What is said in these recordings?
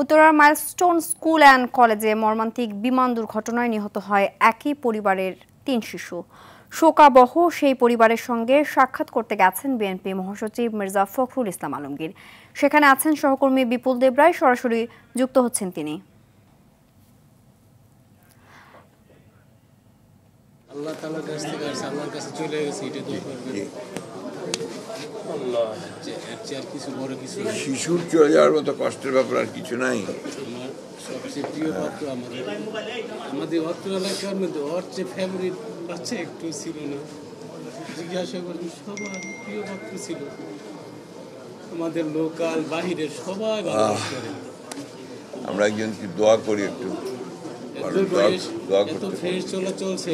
উত্তরার milestone school and কলেজে মর্মান্তিক বিমান দুর্ঘটনায় নিহত হয় একই পরিবারের ৩ শিশু। শোকাবহ সেই পরিবারের সঙ্গে সাক্ষাৎ করতে গেছেন বিএনপি মহাসচিব মির্জা ফখরুল ইসলাম আলমগীর। সেখানে আছেন সহকর্মী বিপুল দেবরায়, সরাসরি যুক্ত হচ্ছেন তিনি। আল্লাহ তাআলার কাছ থেকে আল্লাহর কাছে চলে গেছে, এটা তো শিশুর চলে যাওয়ার মতো কষ্টের ব্যাপার আর কিছু নাই। আমার সবচেয়ে প্রিয় পাত্র আমাদের অত্র এলাকার মধ্যে ওর যে ফেভারিট বাচ্চা একটু ছিল না। জিজ্ঞাসা করি, সবার প্রিয় পাত্র ছিল। আমাদের লোকাল বাহিরের সবাই ভালো করে। আমরা একজনকে দোয়া করি একটু, এত ফ্রেশ চলা চলছে।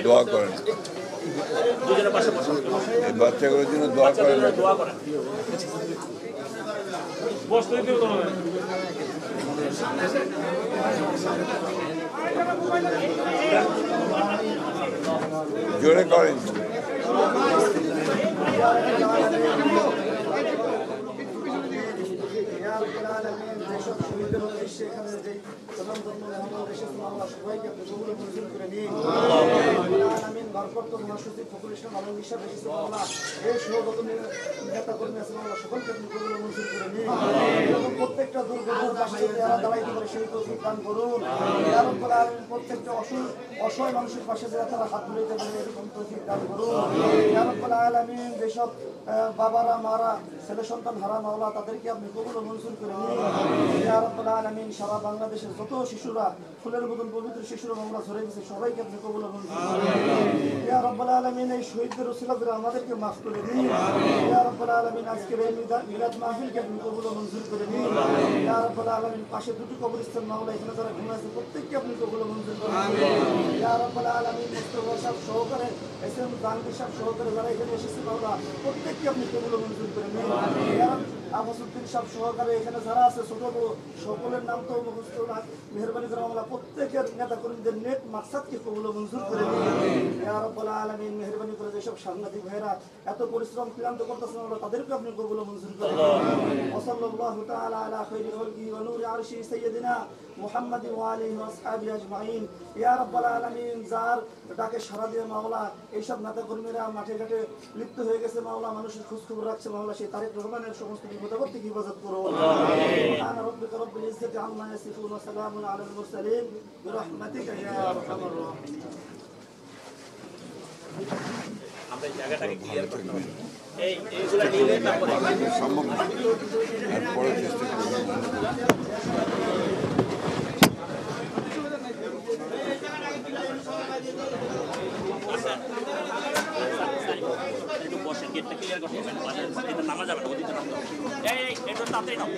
দোয়া করেন, এই বাচ্চাগুলোর জন্য দোয়া করেন। জোরে করেন। প্রত্যেকটা অসহায় মানুষের পাশে যারা তারা হাত মিলাইতে পারে এরকম তৌফিক দান করুন। ইয়া রাব্বুল আলামিন, যেসব বাবারা মারা ছেলে সন্তান হারা মাওলা, তাদেরকে আপনি কবুল ও মঞ্জুর করে নিন। ইয়া রাব্বুল আলামিন, সারা বাংলাদেশের যত শিশুরা ফুলের মতন পবিত্র শিশুরা মামলা ধরে গেছে, সবাইকে আপনি কবুল ও মঞ্জুর করে নিন। ইয়া রাব্বুল আলামিন, এই শহীদদের ওসিলা করে আমাদেরকে মাফ করে দিন। ইয়া রাব্বুল আলামিন, আজকের এই মিলাদ মাহফিলকে আপনি কবুল ও মঞ্জুর করে নিন। ইয়া রাব্বুল আলামিন, পাশে দুটো কবরস্থান মাওলা, এখানে যারা ঘুরে আছে প্রত্যেককে আপনি কবুল ও মঞ্জুর করে নিন। ইয়া রাব্বুল আলামিন, মুস্তাফা সাহেব সহকারে এসএম জাহাঙ্গীর সাহেব সহকারে যারা এখানে এসেছে মাওলা, প্রত্যেককে আপনি কবুল ও মঞ্জুর করে নিন। ইয়া আবাসউদ্দিন সাহেব সহকারে এখানে যারা আছে ছোট বড় সকলের নাম তো মুখস্থ না, মেহেরবানি করে মাওলা প্রত্যেকের নেতা কর্মীদের নেক মাকসাদকে কবুল ও মঞ্জুর করে নিন। ইয়া রাব্বুল আলামিন, মেহেরবানি করে যেসব সাংবাদিক ভাইরা এত পরিশ্রম ক্লান্ত করতেছেন মাওলা, তাদেরকে আপনি কবুল ও মঞ্জুর করে নিন। ওয়া সাল্লাল্লাহু তাআলা আলা খাইরি খালকি ওয়া নূরি আরশি সাইয়্যিদিনা মুহাম্মাদি ওয়া আলিহি ওয়া আসহাবিহি আজমাইন। ইয়া রাব্বুল আলামিন, যার ডাকে সাড়া দিয়ে মাওলা এইসব নেতা কর্মীরা মাঠে ঘাটে লিপ্ত হয়ে গেছে মাওলা, মানুষের খোঁজ খবর রাখছে মাওলা, সেই তারেক রহমানের সমস্ত বিপদাপদ থেকে হেফাজত করো। সুবহান রাব্বিকা রাব্বিল ইজ্জাতি আম্মা ইয়াসিফুন ওয়া সালামুন আলাল মুরসালিন বিরহমাতিকা ইয়া আরহামার রাহিমিন। আমরা এই জায়গাটাকে ক্লিয়ার করতে হবে। এইগুলা নিয়ে তারপরে সম্ভব না, এরপরে চেষ্টা করব। বসে গেটটা ক্লিয়ার করতে হবে, নামা যাবে না, ওদিকে নামতে হবে। এই এটা তাড়াতাড়ি নাও।